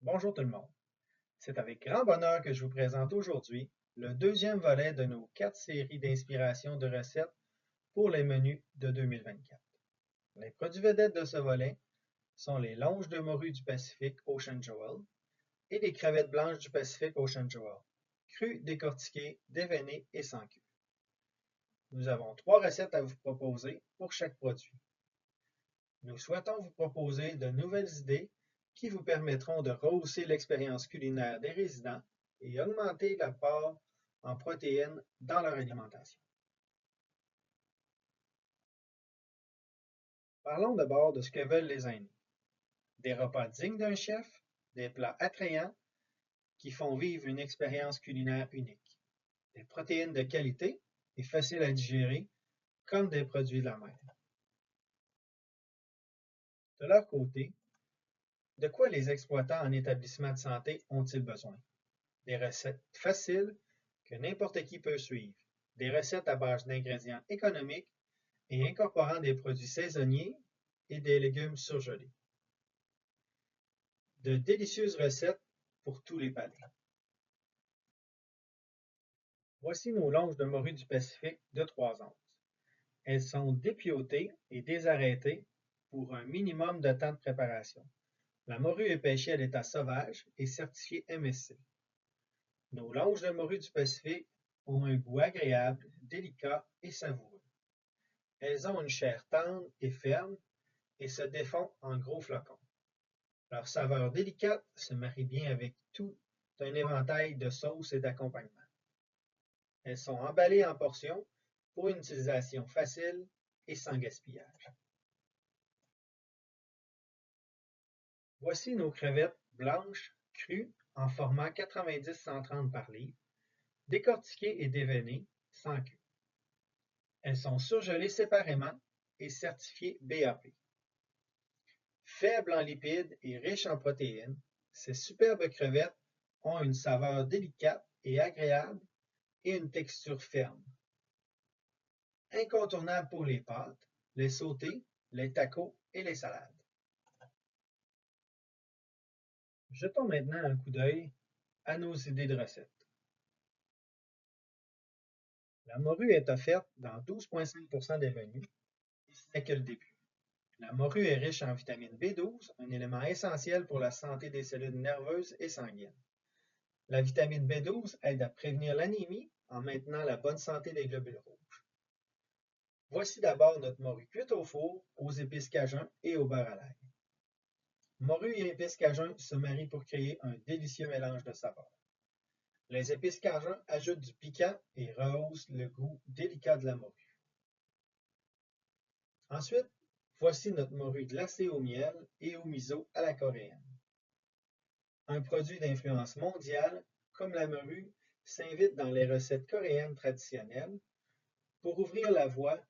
Bonjour tout le monde. C'est avec grand bonheur que je vous présente aujourd'hui le deuxième volet de nos 4 séries d'inspiration de recettes pour les menus de 2024. Les produits vedettes de ce volet sont les longes de morue du Pacifique Ocean Joel et les crevettes blanches du Pacifique Ocean Joel, crues, décortiquées, déveinées et sans queue. Nous avons 3 recettes à vous proposer pour chaque produit. Nous souhaitons vous proposer de nouvelles idées qui vous permettront de rehausser l'expérience culinaire des résidents et augmenter l'apport en protéines dans leur alimentation. Parlons d'abord de ce que veulent les aînés. Des repas dignes d'un chef, des plats attrayants qui font vivre une expérience culinaire unique, des protéines de qualité et faciles à digérer comme des produits de la mer. De leur côté, de quoi les exploitants en établissement de santé ont-ils besoin? Des recettes faciles que n'importe qui peut suivre, des recettes à base d'ingrédients économiques et incorporant des produits saisonniers et des légumes surgelés. De délicieuses recettes pour tous les palais. Voici nos longes de morue du Pacifique de 3 onces. Elles sont dépiautées et désarrêtées pour un minimum de temps de préparation. La morue est pêchée à l'état sauvage et certifiée MSC. Nos longes de morue du Pacifique ont un goût agréable, délicat et savoureux. Elles ont une chair tendre et ferme et se défont en gros flocons. Leur saveur délicate se marie bien avec tout un éventail de sauces et d'accompagnements. Elles sont emballées en portions pour une utilisation facile et sans gaspillage. Voici nos crevettes blanches crues en format 90-130 par livre, décortiquées et déveinées sans queue. Elles sont surgelées séparément et certifiées BAP. Faibles en lipides et riches en protéines, ces superbes crevettes ont une saveur délicate et agréable et une texture ferme. Incontournables pour les pâtes, les sautés, les tacos et les salades. Jetons maintenant un coup d'œil à nos idées de recettes. La morue est offerte dans 12,5% des menus et ce n'est que le début. La morue est riche en vitamine B12, un élément essentiel pour la santé des cellules nerveuses et sanguines. La vitamine B12 aide à prévenir l'anémie en maintenant la bonne santé des globules rouges. Voici d'abord notre morue cuite au four, aux épices cajun et au beurre à l'ail. Morue et épices cajun se marient pour créer un délicieux mélange de saveurs. Les épices cajun ajoutent du piquant et rehaussent le goût délicat de la morue. Ensuite, voici notre morue glacée au miel et au miso à la coréenne. Un produit d'influence mondiale, comme la morue, s'invite dans les recettes coréennes traditionnelles pour ouvrir la voie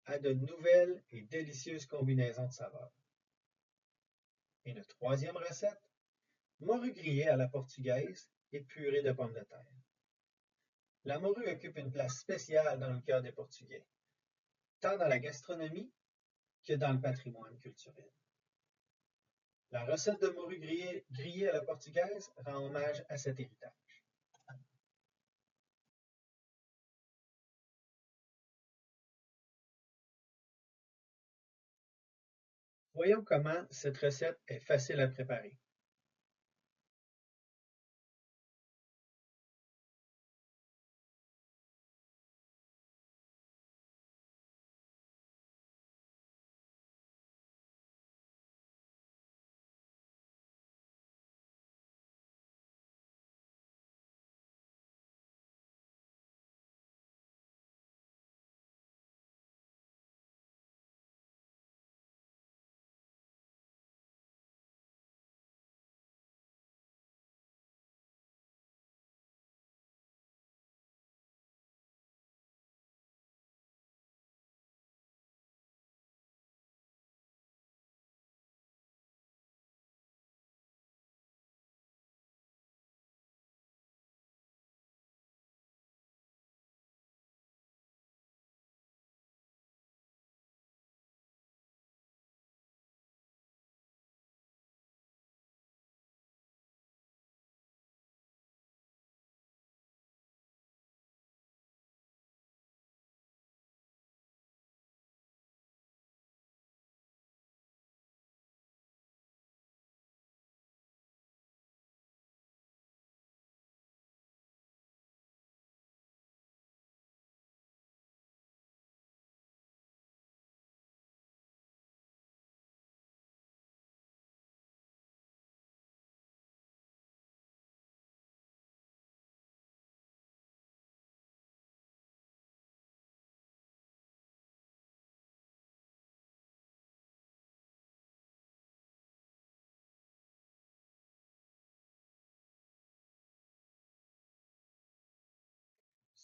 à de nouvelles et délicieuses combinaisons de saveurs. Et notre troisième recette, morue grillée à la portugaise et purée de pommes de terre. La morue occupe une place spéciale dans le cœur des Portugais, tant dans la gastronomie que dans le patrimoine culturel. La recette de morue grillée à la portugaise rend hommage à cet héritage. Voyons comment cette recette est facile à préparer.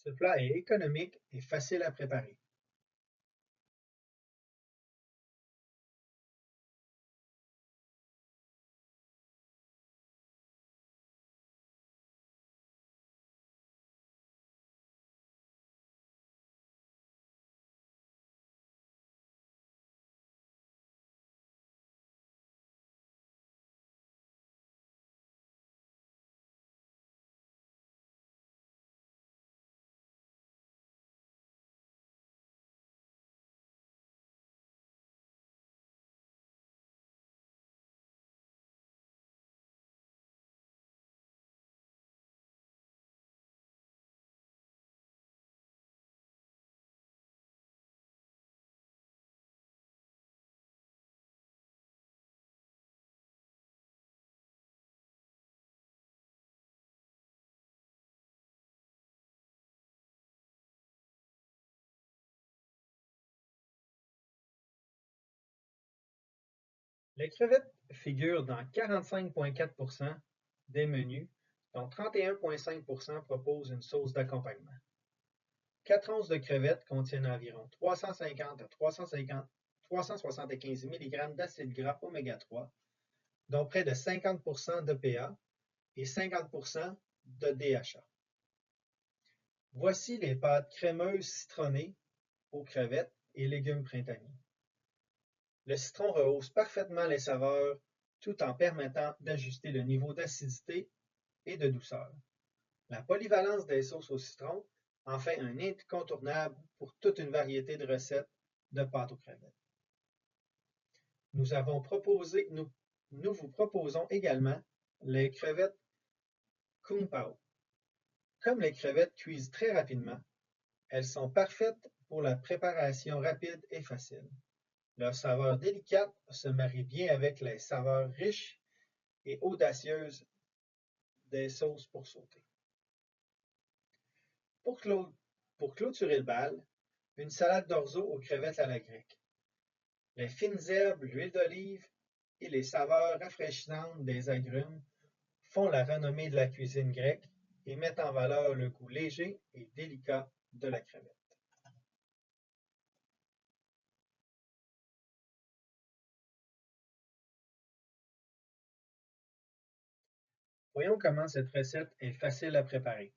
Ce plat est économique et facile à préparer. Les crevettes figurent dans 45,4% des menus, dont 31,5% proposent une sauce d'accompagnement. 4 onces de crevettes contiennent environ 350 à 375 mg d'acides gras oméga 3, dont près de 50% d'EPA et 50% de DHA. Voici les pâtes crémeuses citronnées aux crevettes et légumes printaniers. Le citron rehausse parfaitement les saveurs tout en permettant d'ajuster le niveau d'acidité et de douceur. La polyvalence des sauces au citron en fait un incontournable pour toute une variété de recettes de pâtes aux crevettes. Nous vous proposons également les crevettes Kung Pao. Comme les crevettes cuisent très rapidement, elles sont parfaites pour la préparation rapide et facile. Leur saveur délicate se marie bien avec les saveurs riches et audacieuses des sauces pour sauter. Pour clôturer le bal, une salade d'orzo aux crevettes à la grecque. Les fines herbes, l'huile d'olive et les saveurs rafraîchissantes des agrumes font la renommée de la cuisine grecque et mettent en valeur le goût léger et délicat de la crevette. Voyons comment cette recette est facile à préparer.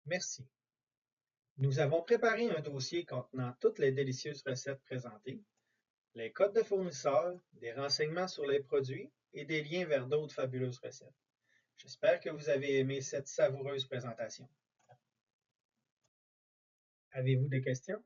Merci. Nous avons préparé un dossier contenant toutes les délicieuses recettes présentées, les codes de fournisseurs, des renseignements sur les produits et des liens vers d'autres fabuleuses recettes. J'espère que vous avez aimé cette savoureuse présentation. Avez-vous des questions?